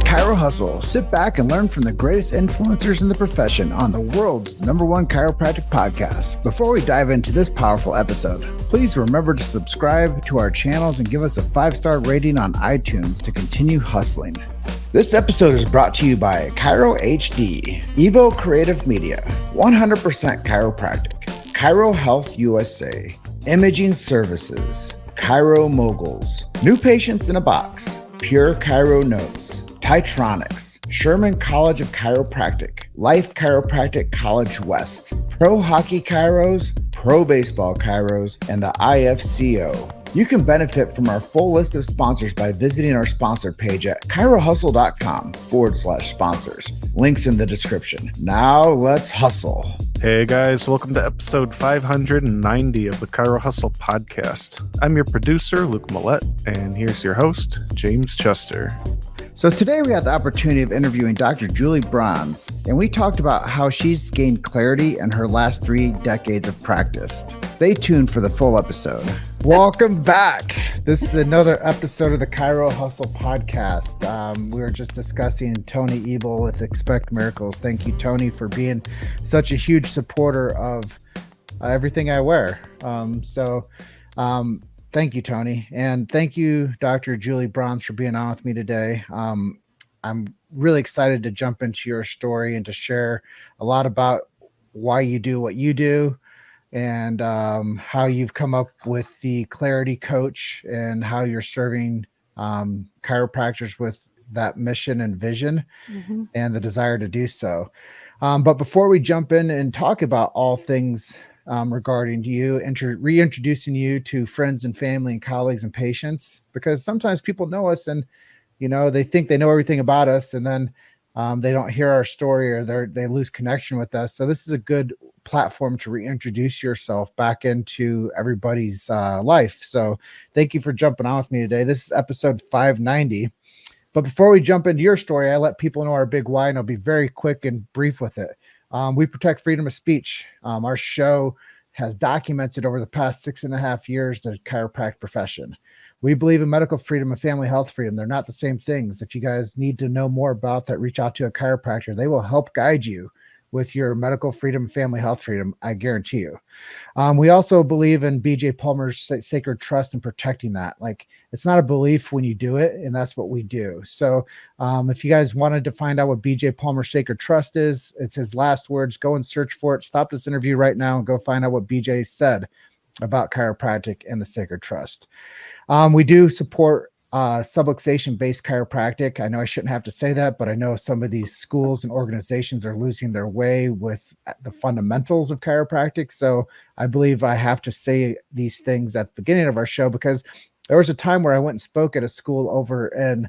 Chiro Hustle. Sit back and learn from the greatest influencers in the profession on the world's #1 chiropractic podcast. Before we dive into this powerful episode, please remember to subscribe to our channels and give us a 5-star rating on iTunes to continue hustling. This episode is brought to you by Chiro HD, Evo Creative Media, 100% Chiropractic, Chiro Health USA, Imaging Services, Chiro Moguls, New Patients in a Box, Pure Chiro Notes, Titronics, Sherman College of Chiropractic, Life Chiropractic College West, Pro Hockey Chiros, Pro Baseball Chiros, and the IFCO. You can benefit from our full list of sponsors by visiting our sponsor page at chirohustle.com/sponsors. Links in the description. Now let's hustle. Hey guys, welcome to episode 590 of the Chiro Hustle podcast. I'm your producer, Luke Millette, and here's your host, James Chester. So today we had the opportunity of interviewing Dr. Julie Brons, and we talked about how she's gained clarity in her last 3 decades of practice. Stay tuned for the full episode. Welcome back. This is another episode of the Chiro Hustle podcast. We were just discussing Tony Ebel with Expect Miracles. Thank you, Tony, for being such a huge supporter of everything I wear. Thank you, Tony. And thank you, Dr. Julie Brons, for being on with me today. I'm really excited to jump into your story and to share a lot about why you do what you do and how you've come up with the Clarity Coach and how you're serving chiropractors with that mission and vision and the desire to do so. But before we jump in and talk about all things regarding you, reintroducing you to friends and family and colleagues and patients, because sometimes people know us and, they think they know everything about us, and then they don't hear our story or they lose connection with us. So this is a good platform to reintroduce yourself back into everybody's life. So thank you for jumping on with me today. This is episode 590. But before we jump into your story, I let people know our big why, and I'll be very quick and brief with it. We protect freedom of speech. Our show has documented over the past 6.5 years the chiropractic profession. We believe in medical freedom and family health freedom. They're not the same things. If you guys need to know more about that, reach out to a chiropractor. They will help guide you with your medical freedom and family health freedom, I guarantee you. We also believe in BJ Palmer's sacred trust and protecting that. Like, it's not a belief when you do it, and that's what we do. So if you guys wanted to find out what BJ Palmer's sacred trust is, it's his last words. Go and search for it. Stop this interview right now and go find out what BJ said about chiropractic and the sacred trust. We do support subluxation-based chiropractic. I know I shouldn't have to say that, but I know some of these schools and organizations are losing their way with the fundamentals of chiropractic. So I believe I have to say these things at the beginning of our show, because there was a time where I went and spoke at a school over in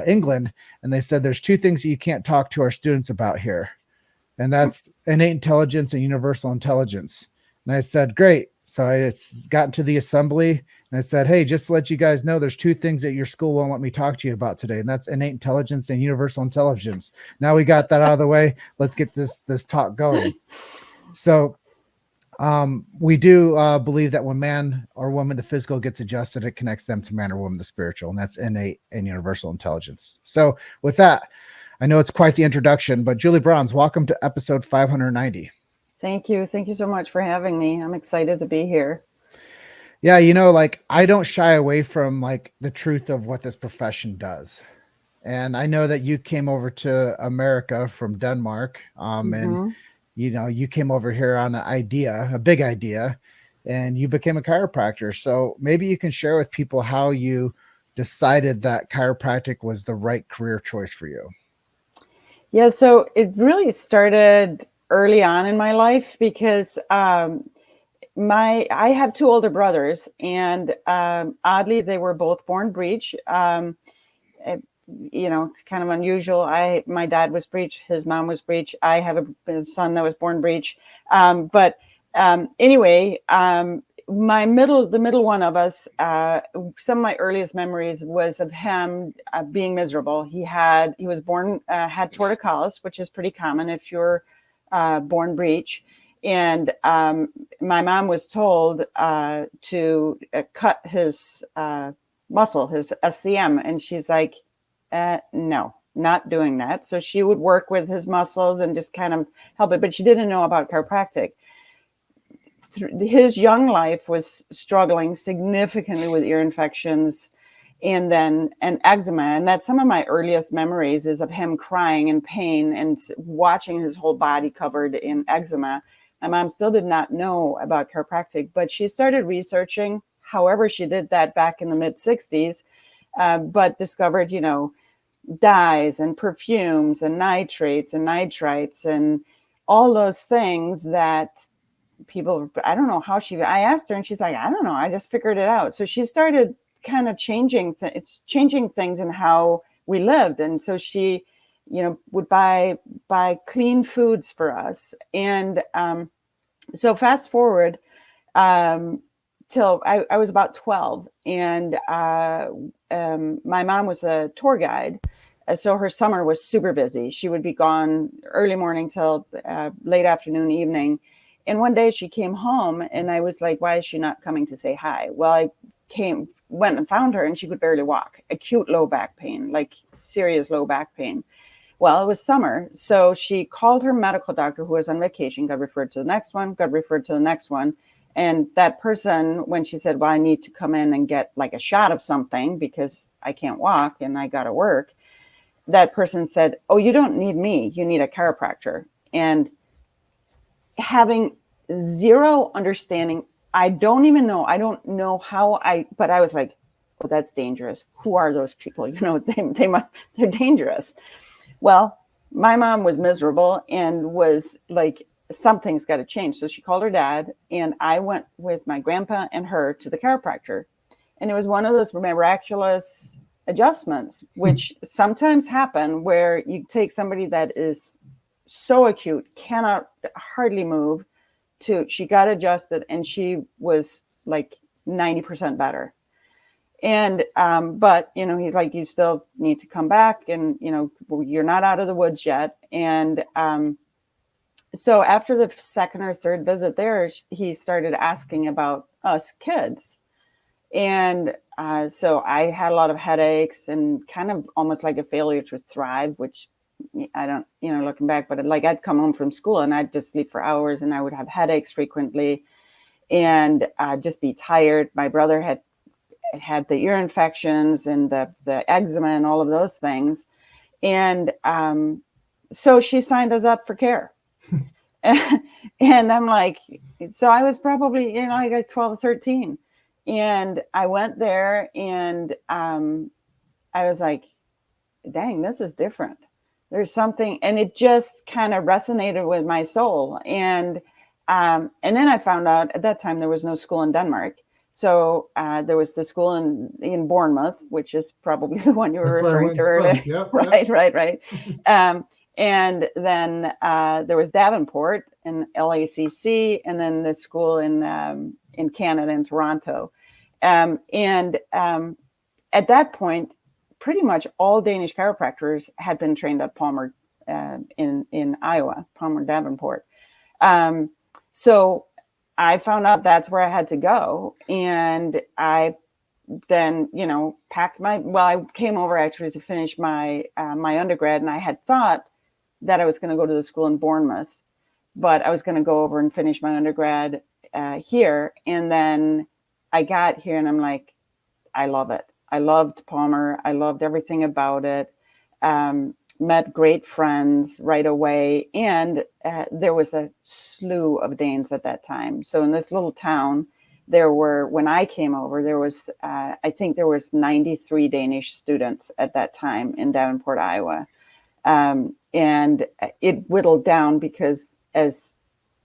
England, and they said there's 2 things that you can't talk to our students about here, and that's innate intelligence and universal intelligence. And I said, great. So it's gotten to the assembly, and I said, hey, just to let you guys know, there's 2 things that your school won't let me talk to you about today, and that's innate intelligence and universal intelligence. Now we got that out of the way. Let's get this talk going. So we do believe that when man or woman, the physical, gets adjusted, it connects them to man or woman, the spiritual, and that's innate and universal intelligence. So with that, I know it's quite the introduction, but Julie Brons, welcome to episode 590. Thank you. Thank you so much for having me. I'm excited to be here. Yeah, I don't shy away from the truth of what this profession does. And I know that you came over to America from Denmark, and you came over here on a big idea, and you became a chiropractor. So maybe you can share with people how you decided that chiropractic was the right career choice for you. Yeah, so it really started early on in my life, because I have 2 older brothers, and oddly, they were both born breech. It's kind of unusual. My dad was breech, his mom was breech. I have a son that was born breech. Anyway, the middle one of us, some of my earliest memories was of him being miserable. He was born, had torticollis, which is pretty common if you're born breech. And my mom was told to cut his muscle, his SCM. And she's like, no, not doing that. So she would work with his muscles and just kind of help it, but she didn't know about chiropractic. His young life was struggling significantly with ear infections and eczema. And that's some of my earliest memories is of him crying in pain and watching his whole body covered in eczema. My mom still did not know about chiropractic, but she started researching. However, she did that back in the mid 60s, but discovered, dyes and perfumes and nitrates and nitrites and all those things that people, I don't know how I asked her and she's like, I don't know, I just figured it out. So she started kind of changing things in how we lived. And so she, would buy clean foods for us. And so fast forward till I was about 12, and my mom was a tour guide. So her summer was super busy. She would be gone early morning till late afternoon, evening. And one day she came home and I was like, why is she not coming to say hi? Well, I went and found her and she could barely walk. Acute low back pain, like serious low back pain. Well, it was summer. So she called her medical doctor who was on vacation, got referred to the next one, got referred to the next one. And that person, when she said, well, I need to come in and get like a shot of something because I can't walk and I got to work, that person said, oh, you don't need me. You need a chiropractor. And having zero understanding, I don't know how but I was like, oh, that's dangerous. Who are those people? They're dangerous. Well, my mom was miserable and was like, something's got to change. So she called her dad and I went with my grandpa and her to the chiropractor. And it was one of those miraculous adjustments, which sometimes happen where you take somebody that is so acute, cannot hardly move, she got adjusted and she was like 90% better. And, but, he's like, you still need to come back and, you're not out of the woods yet. And, so after the second or third visit there, he started asking about us kids. And so I had a lot of headaches and kind of almost like a failure to thrive, which I don't, looking back, but like I'd come home from school and I'd just sleep for hours and I would have headaches frequently and just be tired. My brother had the ear infections and the eczema and all of those things. And so she signed us up for care. And I'm like, so I was probably, I got 12 or 13. And I went there and I was like, dang, this is different. There's something, and it just kind of resonated with my soul. And then I found out at that time there was no school in Denmark. So there was the school in Bournemouth, which is probably the one you were referring to earlier. Yep, right. And then there was Davenport and LACC, and then the school in Canada, in Toronto. And at that point, pretty much all Danish chiropractors had been trained at Palmer in Iowa, Palmer Davenport. So I found out that's where I had to go. And I then, packed I came over actually to finish my undergrad, and I had thought that I was going to go to the school in Bournemouth, but I was going to go over and finish my undergrad here. And then I got here and I'm like, I love it. I loved Palmer. I loved everything about it. Met great friends right away. And there was a slew of Danes at that time. So in this little town, when I came over, there was, I think there was 93 Danish students at that time in Davenport, Iowa. And it whittled down because as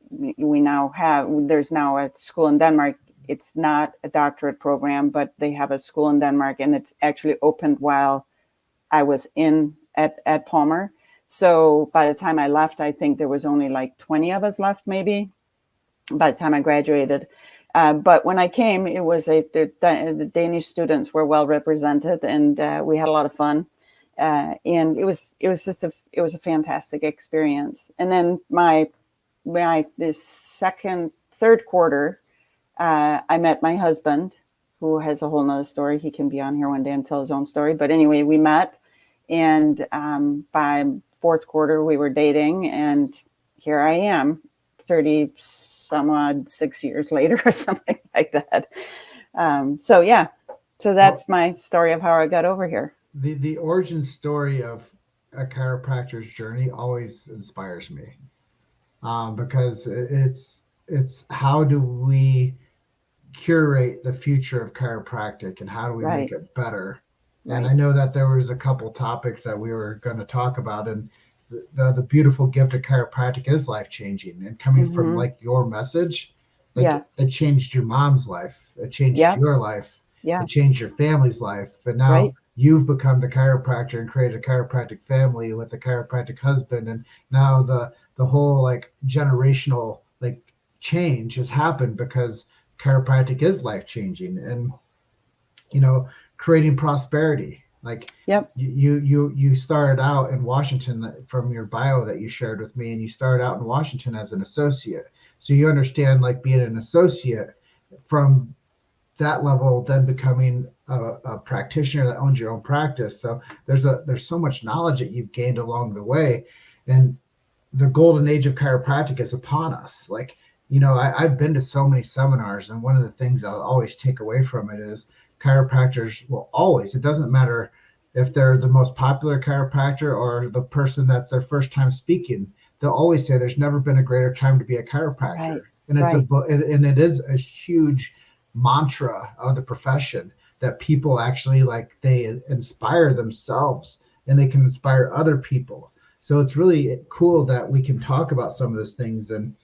we now have, there's now a school in Denmark. It's not a doctorate program, but they have a school in Denmark, and it's actually opened while I was at Palmer. So by the time I left, I think there was only like 20 of us left, maybe, by the time I graduated. But when I came, it was the Danish students were well represented, and we had a lot of fun. And it was a fantastic experience. And then third quarter, I met my husband, who has a whole nother story. He can be on here one day and tell his own story. But anyway, we met, And by fourth quarter, we were dating, and here I am, 30 some odd 6 years later or something like that. So that's my story of how I got over here. The origin story of a chiropractor's journey always inspires me, because it's how do we curate the future of chiropractic and how do we make it better? And I know that there was a couple topics that we were going to talk about, and the beautiful gift of chiropractic is life changing. And coming from like your message, like it changed your mom's life, it changed your life, it changed your family's life, and now you've become the chiropractor and created a chiropractic family with a chiropractic husband, and now the whole like generational like change has happened because chiropractic is life changing. And creating prosperity. Like you started out in Washington, from your bio that you shared with me, and you started out in Washington as an associate. So you understand like being an associate from that level, then becoming a practitioner that owns your own practice. So there's so much knowledge that you've gained along the way, and the golden age of chiropractic is upon us. Like, I've been to so many seminars, and one of the things I'll always take away from it is chiropractors will always, it doesn't matter if they're the most popular chiropractor or the person that's their first time speaking, they'll always say there's never been a greater time to be a chiropractor. And and it is a huge mantra of the profession that people actually like, they inspire themselves and they can inspire other people. So it's really cool that we can talk about some of those things. And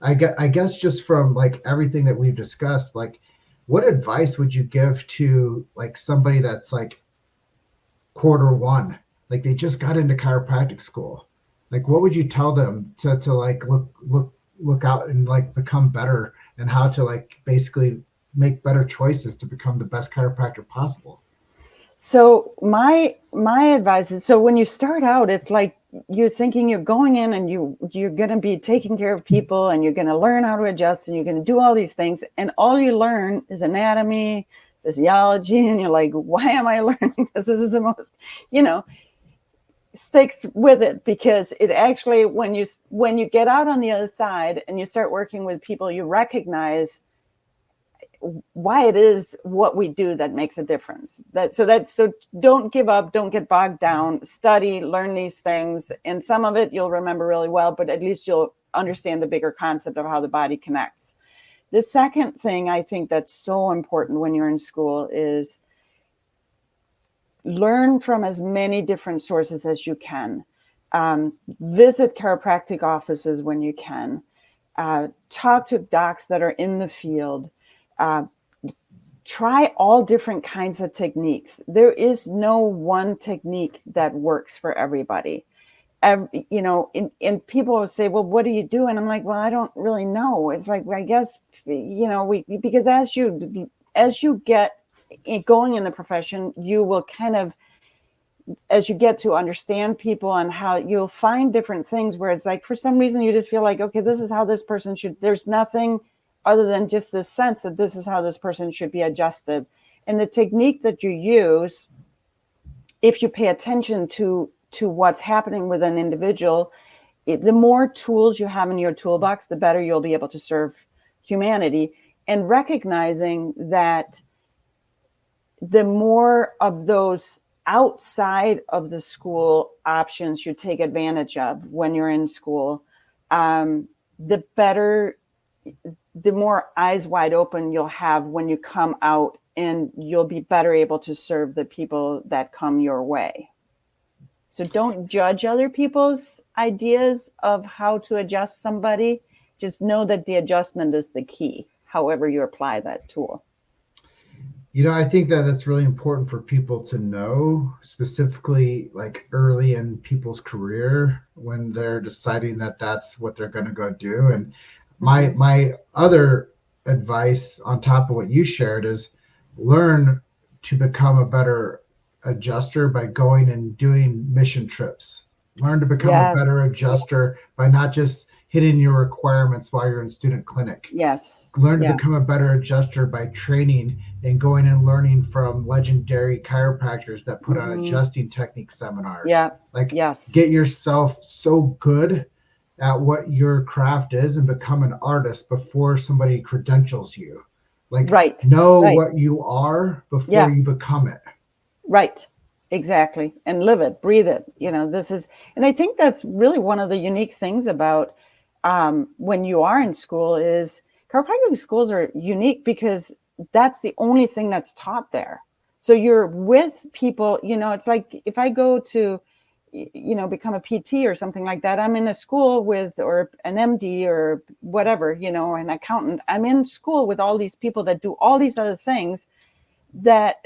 I guess just from like everything that we've discussed, like, what advice would you give to like somebody that's like quarter one, like they just got into chiropractic school? Like, what would you tell them to like look out and like become better, and how to like basically make better choices to become the best chiropractor possible? So my advice is, so when you start out, it's like you're thinking you're going in and you're going to be taking care of people, and you're going to learn how to adjust, and you're going to do all these things, and all you learn is anatomy, physiology, and you're like, why am I learning this? This is the most, stick with it, because it actually, when you get out on the other side and you start working with people, you recognize why it is what we do that makes a difference. So don't give up, don't get bogged down, study, learn these things. And some of it you'll remember really well, but at least you'll understand the bigger concept of how the body connects. The second thing I think that's so important when you're in school is learn from as many different sources as you can. Visit chiropractic offices when you can. Talk to docs that are in the field. Try all different kinds of techniques. There is no one technique that works for everybody. And people would say, well, what do you do? And I'm like, well, I don't really know. It's like, I guess, because as you get going in the profession, you will kind of, as you get to understand people and how you'll find different things where it's like, for some reason, you just feel like, okay, this is how this person should, there's nothing other than just this sense that this is how this person should be adjusted. And the technique that you use, if you pay attention to what's happening with an individual, the more tools you have in your toolbox, the better you'll be able to serve humanity. And recognizing that the more of those outside of the school options you take advantage of when you're in school, the better, the more eyes wide open you'll have when you come out, and you'll be better able to serve the people that come your way. So don't judge other people's ideas of how to adjust somebody. Just know that the adjustment is the key, however you apply that tool. I think that that's really important for people to know, specifically like early in people's career when they're deciding that that's what they're going to go do. And my other advice on top of what you shared is learn to become a better adjuster by going and doing mission trips. Learn to become a better adjuster by not just hitting your requirements while you're in student clinic. Yes. Learn to Yeah. become a better adjuster by training and going and learning from legendary chiropractors that put on adjusting technique seminars. Yeah. Like, Yes. get yourself so good at what your craft is and become an artist before somebody credentials you. Like, know what you are before you become it. Right. Exactly. And live it, breathe it. This is, and I think that's really one of the unique things about when you are in school is chiropractic schools are unique because that's the only thing that's taught there. So you're with people, it's like if I go to, become a PT or something like that, I'm in a school with, or an MD or whatever, an accountant. I'm in school with all these people that do all these other things that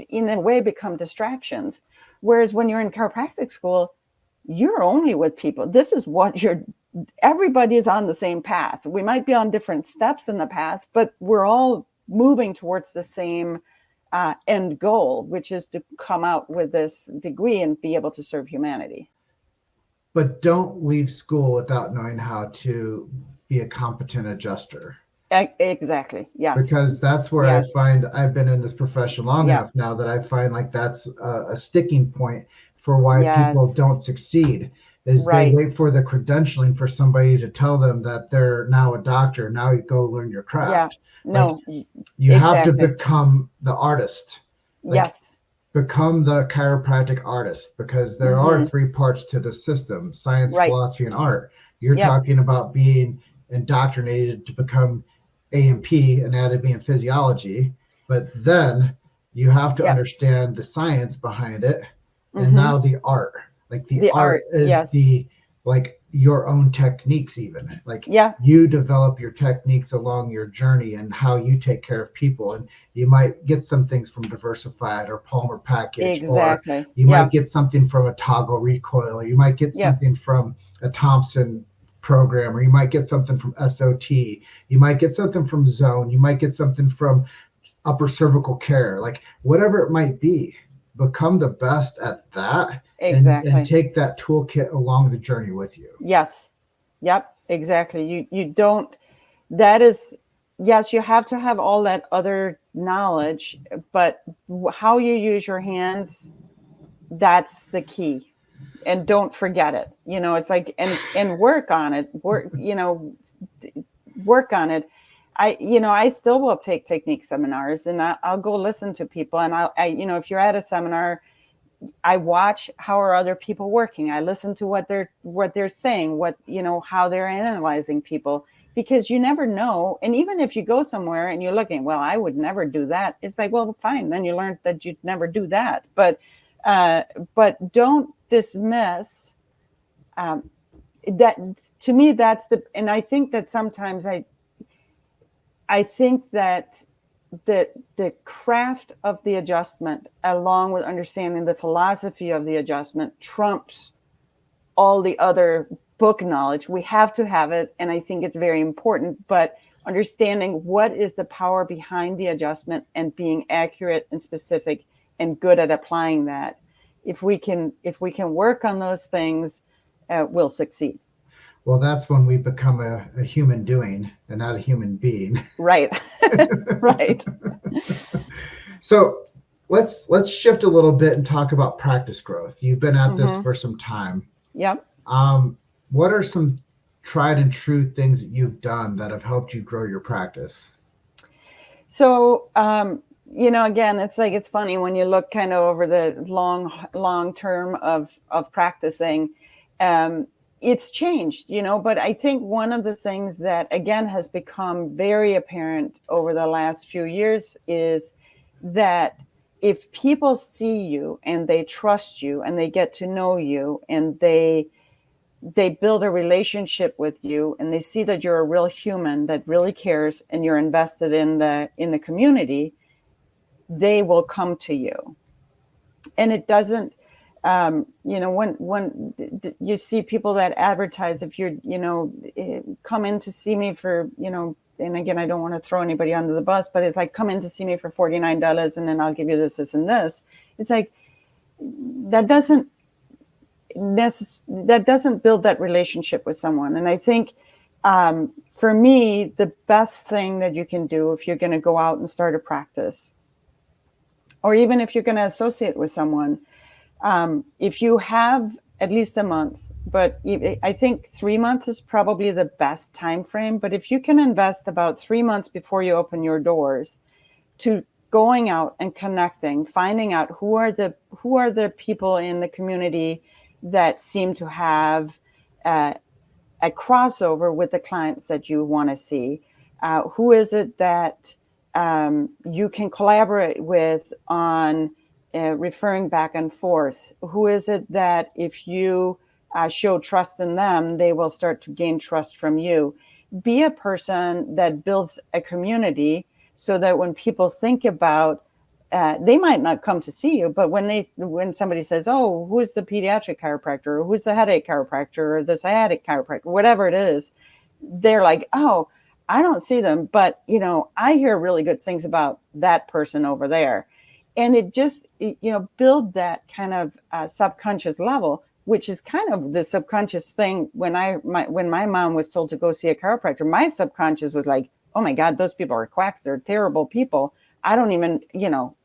in a way become distractions. Whereas when you're in chiropractic school, you're only with people. This is what everybody is on the same path. We might be on different steps in the path, but we're all moving towards the same end goal, which is to come out with this degree and be able to serve humanity. But don't leave school without knowing how to be a competent adjuster. Exactly. Yes. Because that's where I find I've been in this profession long enough now that I find like that's a sticking point for why people don't succeed is they wait for the credentialing for somebody to tell them that they're now a doctor. Now you go learn your craft. Yeah. No, you have to become the artist. Become the chiropractic artist, because there are 3 parts to the system: science, philosophy, and art. You're talking about being indoctrinated to become A&P, anatomy and physiology, but then you have to understand the science behind it, and now the art. Like the art is the like your own techniques, even like you develop your techniques along your journey and how you take care of people. And you might get some things from Diversified or Palmer Package, or you might get something from a Toggle Recoil, or you might get something from a Thompson program, or you might get something from SOT, you might get something from Zone, you might get something from upper cervical care, like whatever it might be. Become the best at that and take that toolkit along the journey with you. Yes. Yep, exactly. You don't, that is, yes, you have to have all that other knowledge, but how you use your hands, that's the key. And don't forget it. It's like, and work on it, work on it. I still will take technique seminars, and I'll go listen to people. And if you're at a seminar, I watch how are other people working. I listen to what they're saying, how they're analyzing people, because you never know. And even if you go somewhere and you're looking, well, I would never do that. It's like, well, fine. Then you learned that you'd never do that. But don't dismiss that. To me, that's and I think that sometimes I think that the craft of the adjustment, along with understanding the philosophy of the adjustment, trumps all the other book knowledge. We have to have it, and I think it's very important, but understanding what is the power behind the adjustment and being accurate and specific and good at applying that. If we can work on those things, we'll succeed. Well, that's when we become a human doing and not a human being. Right. Right. So let's shift a little bit and talk about practice growth. You've been at this for some time. Yep. What are some tried and true things that you've done that have helped you grow your practice? So, again, it's funny when you look kind of over the long term of practicing. It's changed, but I think one of the things that, again, has become very apparent over the last few years is that if people see you and they trust you and they get to know you and they build a relationship with you and they see that you're a real human that really cares and you're invested in the community, they will come to you. And it doesn't, when you see people that advertise, if you're, come in to see me for, and again, I don't want to throw anybody under the bus, but it's like, come in to see me for $49 and then I'll give you this, and this. It's like, that doesn't, that doesn't build that relationship with someone. And I think for me, the best thing that you can do if you're going to go out and start a practice, or even if you're going to associate with someone, if you have at least a month, but I think 3 months is probably the best time frame. But if you can invest about 3 months before you open your doors to going out and connecting, finding out who are the people in the community that seem to have a crossover with the clients that you want to see, who is it that you can collaborate with on referring back and forth, who is it that if you show trust in them, they will start to gain trust from you. Be a person that builds a community so that when people think about, they might not come to see you, but when somebody says, oh, who's the pediatric chiropractor, or who's the headache chiropractor, or the sciatic chiropractor, whatever it is, they're like, oh, I don't see them, but I hear really good things about that person over there. And it just, build that kind of subconscious level, which is kind of the subconscious thing. When my mom was told to go see a chiropractor, my subconscious was like, oh my God, those people are quacks. They're terrible people. I don't even,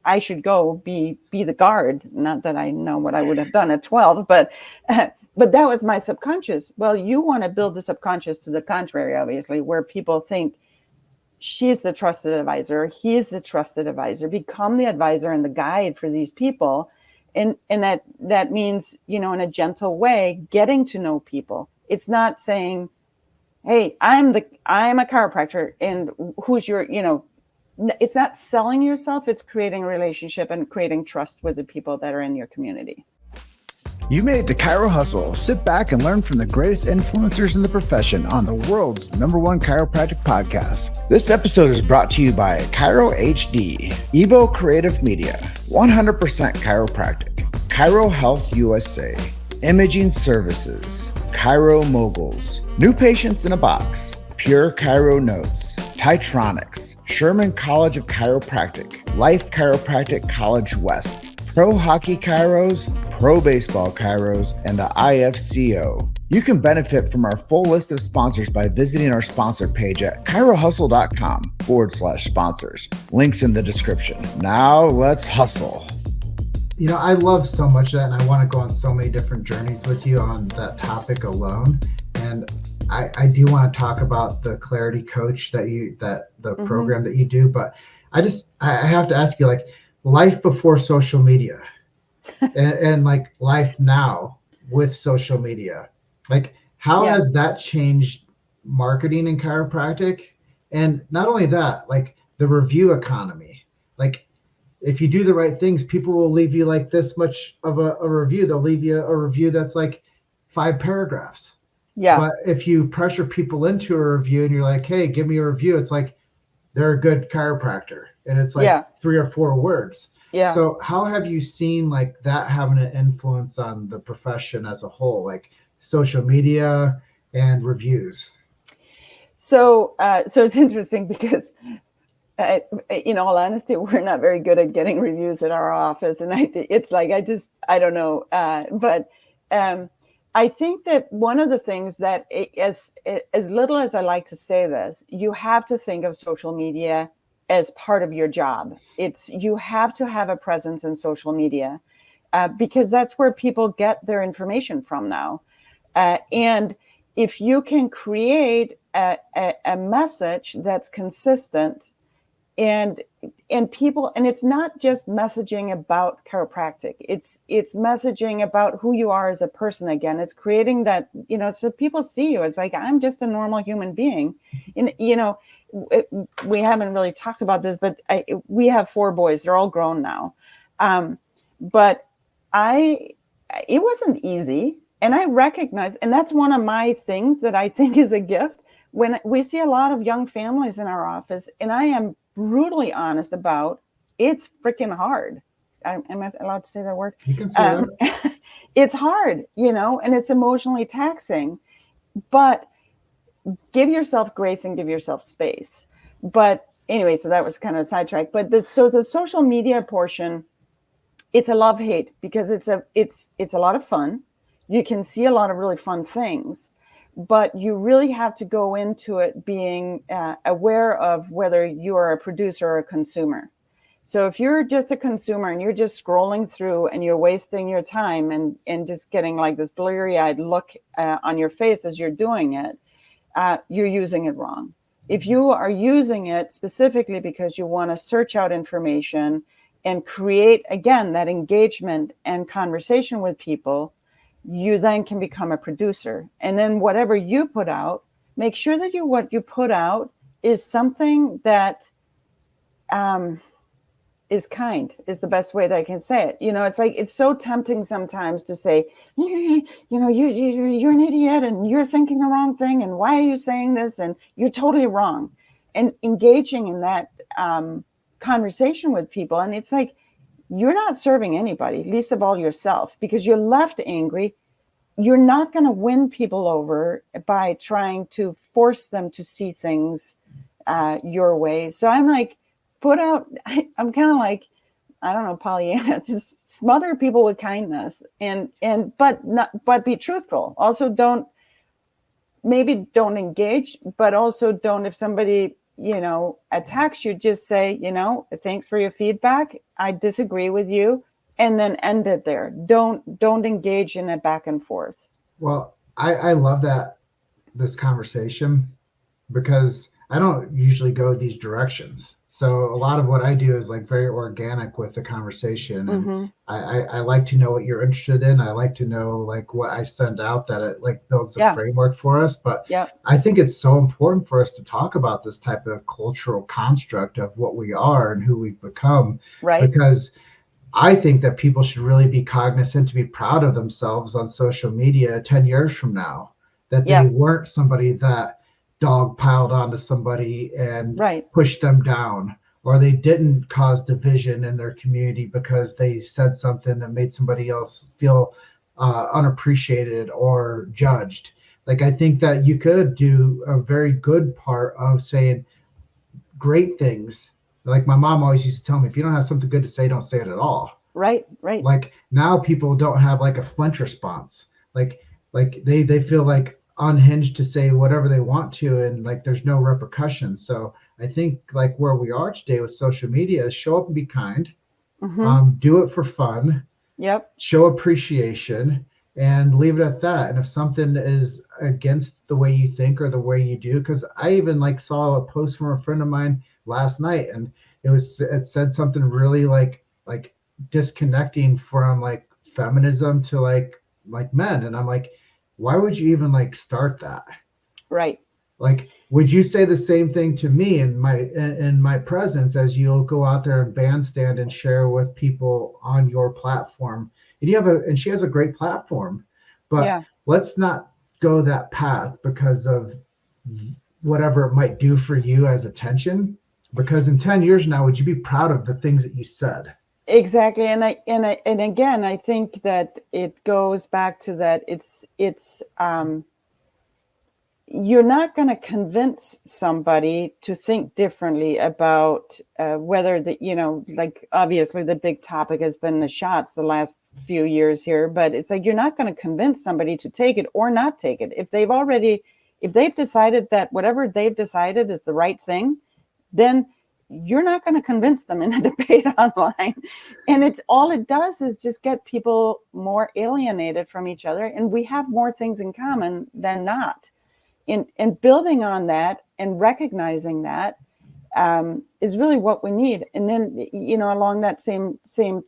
I should go be the guard. Not that I know what I would have done at 12, but that was my subconscious. Well, you want to build the subconscious to the contrary, obviously, where people think she's the trusted advisor, he's the trusted advisor. Become the advisor and the guide for these people. And that means, in a gentle way, getting to know people. It's not saying, hey, I'm a chiropractor and who's your, it's not selling yourself. It's creating a relationship and creating trust with the people that are in your community. You made it to Chiro Hustle. Sit back and learn from the greatest influencers in the profession on the world's #1 chiropractic podcast. This episode is brought to you by Chiro HD, Evo Creative Media, 100% Chiropractic, Chiro Health USA, Imaging Services, Chiro Moguls, New Patients in a Box, Pure Chiro Notes, Titronics, Sherman College of Chiropractic, Life Chiropractic College West, Pro Hockey Chiros, Pro Baseball Chiros, and the IFCO. You can benefit from our full list of sponsors by visiting our sponsor page at chirohustle.com/sponsors. Links in the description. Now let's hustle. I love so much of that, and I want to go on so many different journeys with you on that topic alone. And I do want to talk about the Clarity Coach program that you do, but I have to ask you, like, life before social media and like life now with social media, like how has that changed marketing in chiropractic? And not only that, like the review economy, like if you do the right things, people will leave you like this much of a review. They'll leave you a review that's like 5 paragraphs. Yeah. But if you pressure people into a review and you're like, hey, give me a review, it's like they're a good chiropractor. And it's like 3 or 4 words. Yeah. So how have you seen like that having an influence on the profession as a whole, like social media and reviews? So it's interesting because in all honesty, we're not very good at getting reviews at our office. And it's like, I don't know. But I think that one of the things that as little as I like to say this, you have to think of social media as part of your job. You have to have a presence in social media because that's where people get their information from now. And if you can create a message that's consistent and people, and it's not just messaging about chiropractic, it's messaging about who you are as a person. Again, it's creating that, so people see you. It's like, I'm just a normal human being. And, we haven't really talked about this, but we have 4 boys. They're all grown now. But it wasn't easy. And I recognize, and that's one of my things that I think is a gift. When we see a lot of young families in our office, and I am brutally honest about, it's freaking hard. Am I allowed to say that word? You can say that. It's hard, and it's emotionally taxing, but give yourself grace and give yourself space. But anyway, so that was kind of a sidetrack. But the social media portion, it's a love-hate because it's a lot of fun. You can see a lot of really fun things, but you really have to go into it being aware of whether you are a producer or a consumer. So if you're just a consumer and you're just scrolling through and you're wasting your time and just getting like this bleary-eyed look on your face as you're doing it, you're using it wrong. If you are using it specifically because you want to search out information and create, again, that engagement and conversation with people, you then can become a producer. And then whatever you put out, make sure that what you put out is something that is kind, is the best way that I can say it. It's like, it's so tempting sometimes to say, you're an idiot and you're thinking the wrong thing. And why are you saying this? And you're totally wrong. And engaging in that conversation with people. And it's like, you're not serving anybody, least of all yourself, because you're left angry. You're not going to win people over by trying to force them to see things your way. So I'm like, I'm kind of like, I don't know, Pollyanna, just smother people with kindness but be truthful. Also don't engage, but also don't, if somebody, attacks you, just say, thanks for your feedback. I disagree with you. And then end it there. Don't engage in a back and forth. Well, I love this conversation, because I don't usually go these directions. So a lot of what I do is like very organic with the conversation. And I like to know what you're interested in. I like to know like what I send out, that it like builds a framework for us. But I think it's so important for us to talk about this type of cultural construct of what we are and who we've become. Right. Because I think that people should really be cognizant to be proud of themselves on social media 10 years from now, that they weren't somebody that dog piled onto somebody and pushed them down, or they didn't cause division in their community because they said something that made somebody else feel unappreciated or judged. Like, I think that you could do a very good part of saying great things. Like my mom always used to tell me, if you don't have something good to say, don't say it at all. Right. Like now people don't have like a flinch response. Like they feel like unhinged to say whatever they want to, and like there's no repercussions. So I think like where we are today with social media is show up and be kind. Do it for fun. Show appreciation and leave it at that. And if something is against the way you think or the way you do, because I even like saw a post from a friend of mine last night, and it said something really like disconnecting from like feminism to like men, and I'm like, why would you even like start that? Right. Like, would you say the same thing to me in my presence as you'll go out there and bandstand and share with people on your platform? And she has a great platform, but let's not go that path because of whatever it might do for you as attention. Because in 10 years now, would you be proud of the things that you said? Exactly. And again, I think that it goes back to that. It's you're not going to convince somebody to think differently about whether like obviously the big topic has been the shots the last few years here, but it's like, you're not going to convince somebody to take it or not take it. If they've decided that whatever they've decided is the right thing, then you're not going to convince them in a debate online. And all it does is just get people more alienated from each other. And we have more things in common than not. And building on that and recognizing that is really what we need. And then, along that same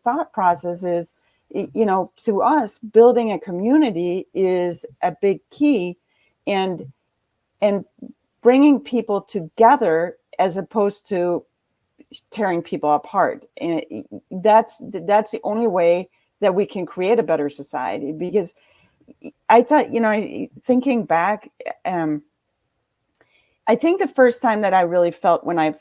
thought process is, to us, building a community is a big key, and bringing people together as opposed to tearing people apart. And that's the only way that we can create a better society. Because I thought, thinking back, I think the first time that I really felt when I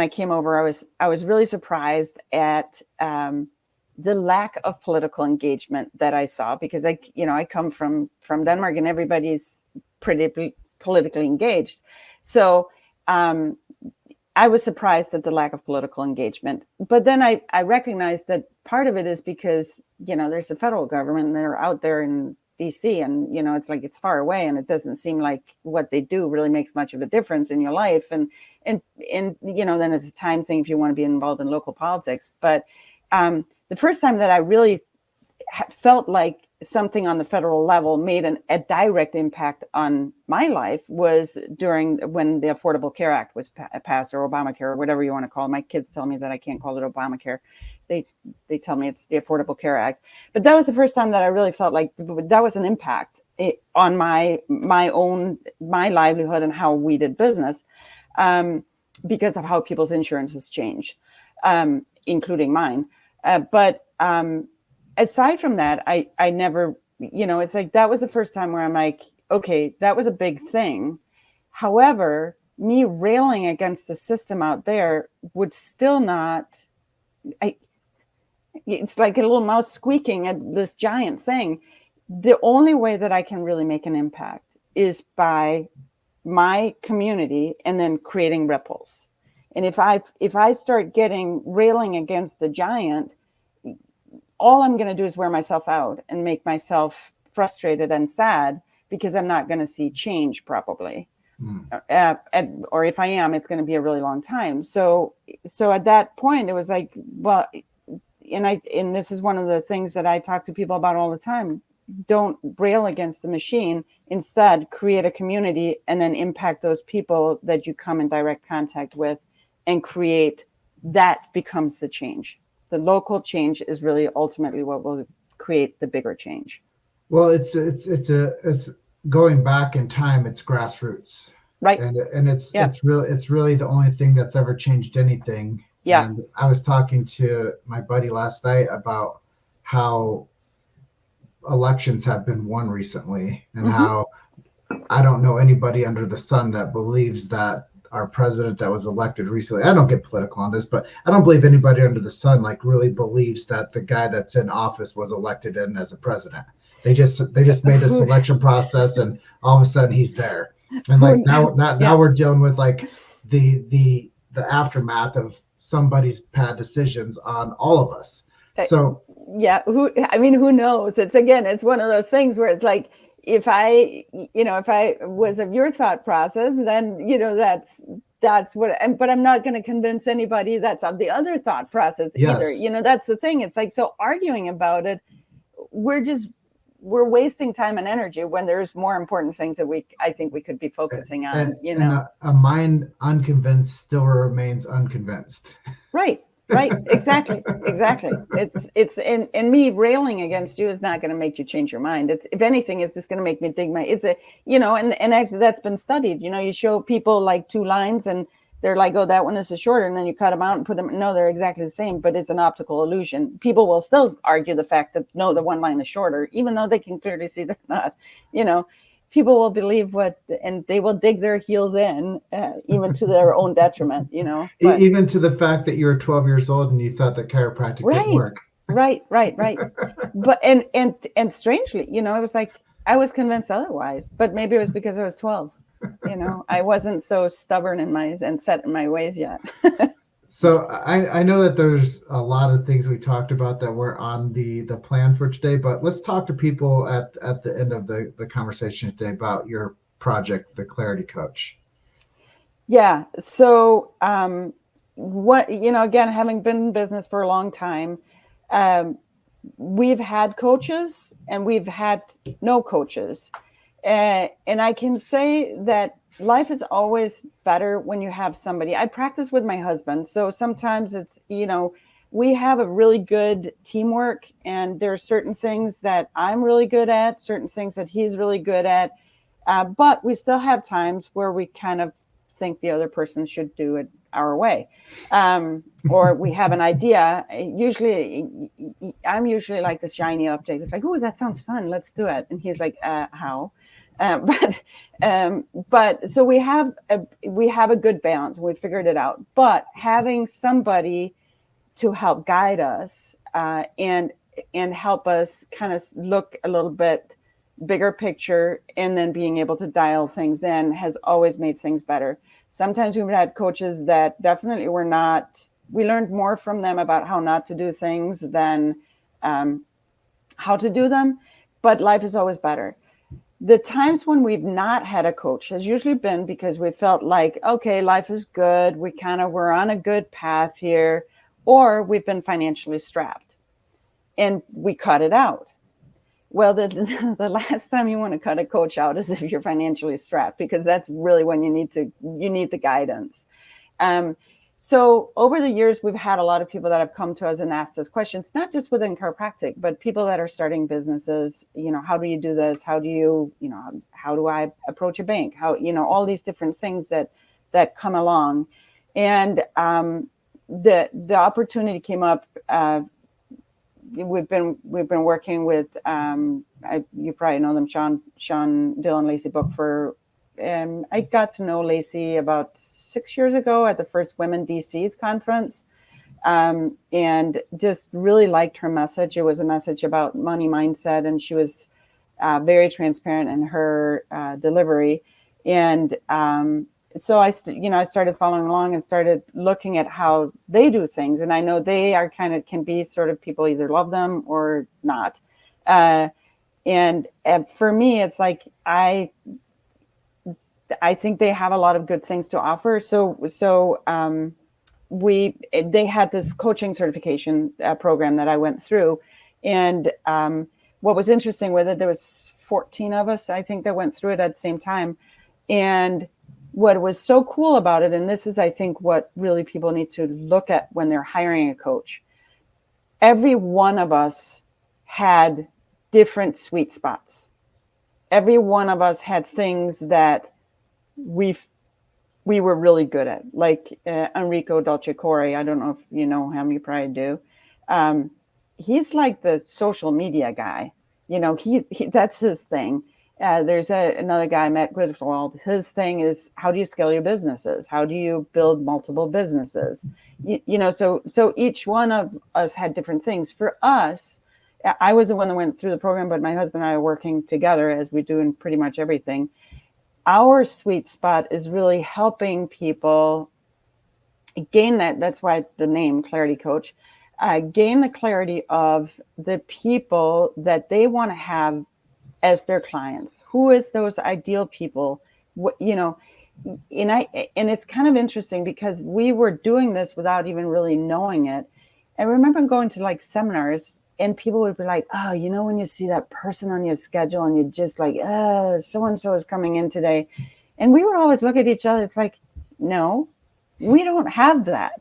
came over, I was really surprised at the lack of political engagement that I saw, because I come from Denmark and everybody's pretty politically engaged. So I was surprised at the lack of political engagement. But then I recognized that part of it is because, there's the federal government and they're out there in DC, and it's like it's far away, and it doesn't seem like what they do really makes much of a difference in your life, and then it's a time thing if you want to be involved in local politics. But the first time that I really felt like something on the federal level made a direct impact on my life was when the Affordable Care Act was passed, or Obamacare, or whatever you want to call it. My kids tell me that I can't call it Obamacare. They tell me it's the Affordable Care Act. But that was the first time that I really felt like that was an impact on my livelihood and how we did business, because of how people's insurance has changed, including mine. But aside from that, I never, it's like that was the first time where I'm like, okay, that was a big thing. However, me railing against the system out there would still not, it's like a little mouse squeaking at this giant thing. The only way that I can really make an impact is by my community and then creating ripples. And if I start railing against the giant, all I'm going to do is wear myself out and make myself frustrated and sad, because I'm not going to see change probably. Or if I am, it's going to be a really long time. So at that point, it was like, well, and this is one of the things that I talk to people about all the time. Don't rail against the machine. Instead, create a community and then impact those people that you come in direct contact with, and that becomes the change. The local change is really ultimately what will create the bigger change. Well, it's going back in time. It's grassroots, right? And it's really the only thing that's ever changed anything. Yeah. And I was talking to my buddy last night about how elections have been won recently, and how I don't know anybody under the sun that believes that our president that was elected recently, I don't get political on this, but I don't believe anybody under the sun really believes that the guy that's in office was elected in as a president. They just made this election process, and all of a sudden he's there. And now we're dealing with the aftermath of somebody's bad decisions on all of us. So who knows? It's one of those things where it's like, if I was of your thought process, then, that's what, but I'm not going to convince anybody that's of the other thought process either. That's the thing. It's like, so arguing about it, we're wasting time and energy when there's more important things that I think we could be focusing on, And a mind unconvinced still remains unconvinced. Right. Exactly. It's and me railing against you is not going to make you change your mind. If anything, it's just going to make me dig and actually that's been studied. You show people like two lines and they're like, oh, that one is shorter. And then you cut them out and put them, no, they're exactly the same, but it's an optical illusion. People will still argue the fact that no, the one line is shorter, even though they can clearly see they're not, people will believe and they will dig their heels in, even to their own detriment, But, even to the fact that you were 12 years old and you thought that chiropractic didn't work. Right. But, and strangely, it was like, I was convinced otherwise, but maybe it was because I was 12, I wasn't so stubborn and set in my ways yet. So I know that there's a lot of things we talked about that were on the plan for today, but let's talk to people at the end of the conversation today about your project, the Clarity Coach. Yeah. So again, having been in business for a long time, we've had coaches and we've had no coaches. And I can say that life is always better when you have somebody. I practice with my husband. So sometimes it's, we have a really good teamwork, and there are certain things that I'm really good at, certain things that he's really good at. But we still have times where we kind of think the other person should do it our way. Or we have an idea. I'm usually like the shiny object. It's like, oh, that sounds fun. Let's do it. And he's like, how? But so we have a good balance. We figured it out. But having somebody to help guide us and help us kind of look a little bit bigger picture, and then being able to dial things in has always made things better. Sometimes we've had coaches that definitely we learned more from them about how not to do things than how to do them. but life is always better. The times when we've not had a coach has usually been because we felt like, okay, life is good. We're on a good path here, or we've been financially strapped and we cut it out. Well, the last time you want to cut a coach out is if you're financially strapped, because that's really when you need the guidance. So over the years, we've had a lot of people that have come to us and asked us questions, not just within chiropractic, but people that are starting businesses. How do you do this? How do how do I approach a bank? All these different things that come along. And the opportunity came up. We've been working with, you probably know them, Sean Dillon Lacey Book for. I got to know Lacey about 6 years ago at the first Women DC's conference, and just really liked her message. It was a message about money mindset, and she was very transparent in her delivery. And so I started following along and started looking at how they do things. And I know they are can be sort of, people either love them or not. And for me, it's like, I think they have a lot of good things to offer. So they had this coaching certification program that I went through. And what was interesting with it, there was 14 of us, I think, that went through it at the same time. And what was so cool about it, and this is, I think, what really people need to look at when they're hiring a coach, every one of us had different sweet spots. Every one of us had things that we were really good at, like Enrico Dolcecore. I don't know if you know him, you probably do. He's like the social media guy. He that's his thing. There's another guy, Matt Gridwald. His thing is, how do you scale your businesses? How do you build multiple businesses? So each one of us had different things. For us, I was the one that went through the program, but my husband and I are working together, as we do in pretty much everything. Our sweet spot is really helping people gain that. That's why the name Clarity Coach, gain the clarity of the people that they want to have as their clients. Who is those ideal people? And it's kind of interesting because we were doing this without even really knowing it. I remember going to like seminars, and people would be like, oh, when you see that person on your schedule and you're just like, so-and-so is coming in today. And we would always look at each other. It's like, no, we don't have that.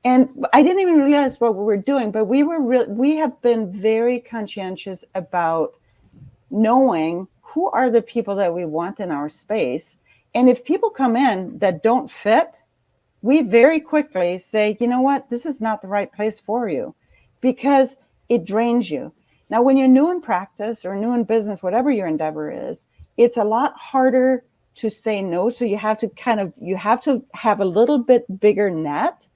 And I didn't even realize what we were doing, but we have been very conscientious about knowing who are the people that we want in our space. And if people come in that don't fit, we very quickly say, you know what, this is not the right place for you, because it drains you. Now, when you're new in practice or new in business, whatever your endeavor is, it's a lot harder to say no. So you have to have a little bit bigger net.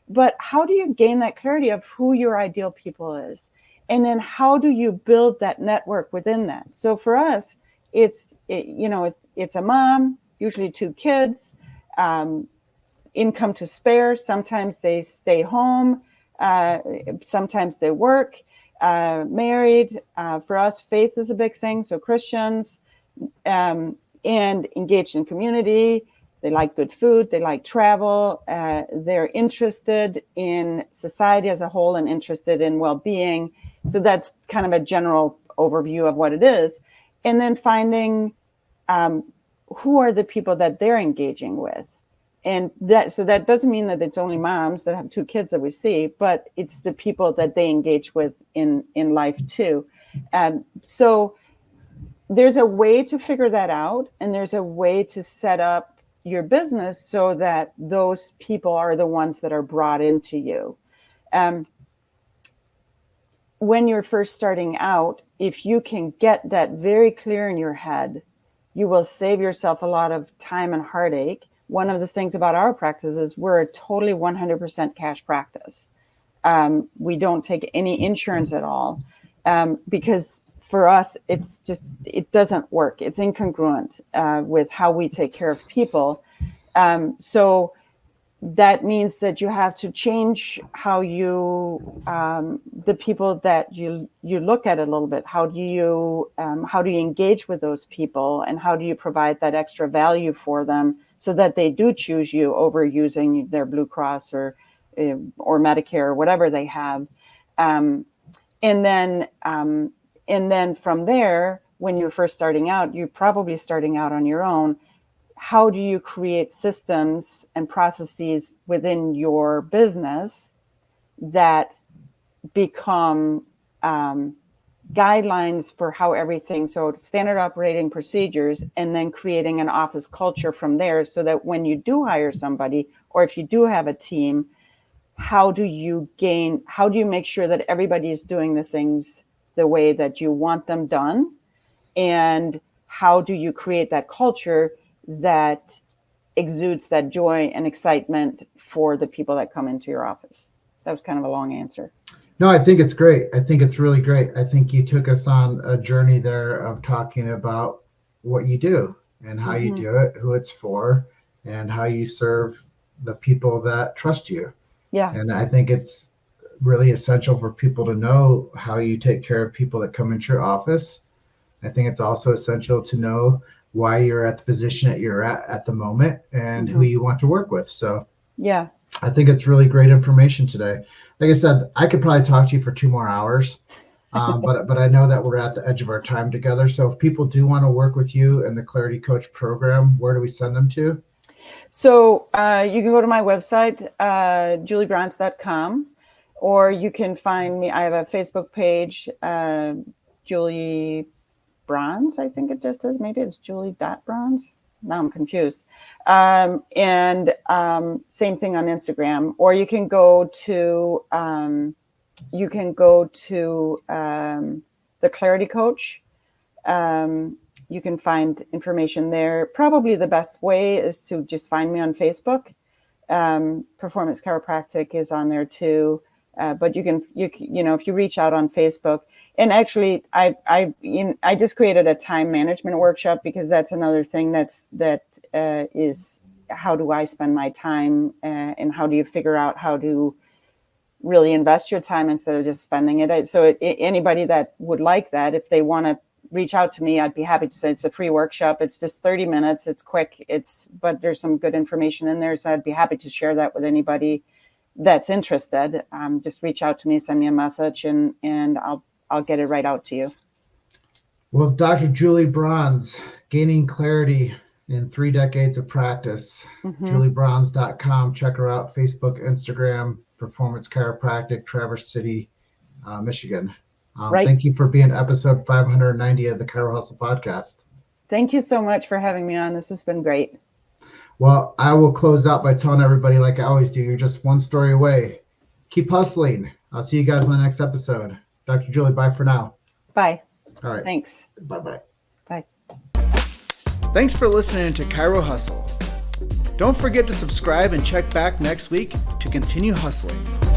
But how do you gain that clarity of who your ideal people is? And then how do you build that network within that? So for us, it's a mom, usually 2 kids, income to spare. Sometimes they stay home. Sometimes they work. Married. For us, faith is a big thing. So Christians, and engaged in community. They like good food. They like travel. They're interested in society as a whole and interested in well-being. So that's kind of a general overview of what it is. And then finding who are the people that they're engaging with. And that doesn't mean that it's only moms that have 2 kids that we see, but it's the people that they engage with in life too. So there's a way to figure that out, and there's a way to set up your business so that those people are the ones that are brought into you. When you're first starting out, if you can get that very clear in your head, you will save yourself a lot of time and heartache. One of the things about our practice is we're a totally 100% cash practice. We don't take any insurance at all, because for us, it doesn't work. It's incongruent with how we take care of people. So that means that you have to change how you, the people that you look at a little bit. How do you engage with those people, and how do you provide that extra value for them so that they do choose you over using their Blue Cross or Medicare or whatever they have. And then from there, when you're first starting out, you're probably starting out on your own. How do you create systems and processes within your business that become guidelines for how everything, so standard operating procedures, and then creating an office culture from there, so that when you do hire somebody, or if you do have a team, how do you make sure that everybody is doing the things the way that you want them done? And how do you create that culture that exudes that joy and excitement for the people that come into your office? That was kind of a long answer. No, I think it's great. I think it's really great. I think you took us on a journey there of talking about what you do and how you do it, who it's for, and how you serve the people that trust you. Yeah. And I think it's really essential for people to know how you take care of people that come into your office. I think it's also essential to know why you're at the position that you're at the moment, and who you want to work with. So yeah, I think it's really great information today. Like I said, I could probably talk to you for 2 more hours, but I know that we're at the edge of our time together. So if people do want to work with you in the Clarity Coach program, where do we send them to? So you can go to my website, juliebrons.com, or you can find me. I have a Facebook page, Julie Brons, I think it just is. Maybe it's Julie.Brons. Now I'm confused. And same thing on Instagram. Or you can go to the Clarity Coach. You can find information there. Probably the best way is to just find me on Facebook. Performance Chiropractic is on there too. But you can if you reach out on Facebook. And actually, I just created a time management workshop, because that's another thing that is, how do I spend my time, and how do you figure out how to really invest your time instead of just spending it. So anybody that would like that, if they want to reach out to me, I'd be happy to say it's a free workshop. It's just 30 minutes. It's quick. But there's some good information in there. So I'd be happy to share that with anybody that's interested. Just reach out to me, send me a message, and I'll get it right out to you. Well, Dr. Julie Brons, gaining clarity in 3 decades of practice. JulieBrons.com. Check her out. Facebook, Instagram, Performance Chiropractic, Traverse City, Michigan. Right. Thank you for being episode 590 of the Chiro Hustle podcast. Thank you so much for having me on. This has been great. Well, I will close out by telling everybody, like I always do, you're just one story away. Keep hustling. I'll see you guys in the next episode. Dr. Julie, bye for now. Bye. All right. Thanks. Bye-bye. Bye. Thanks for listening to Chiro Hustle. Don't forget to subscribe and check back next week to continue hustling.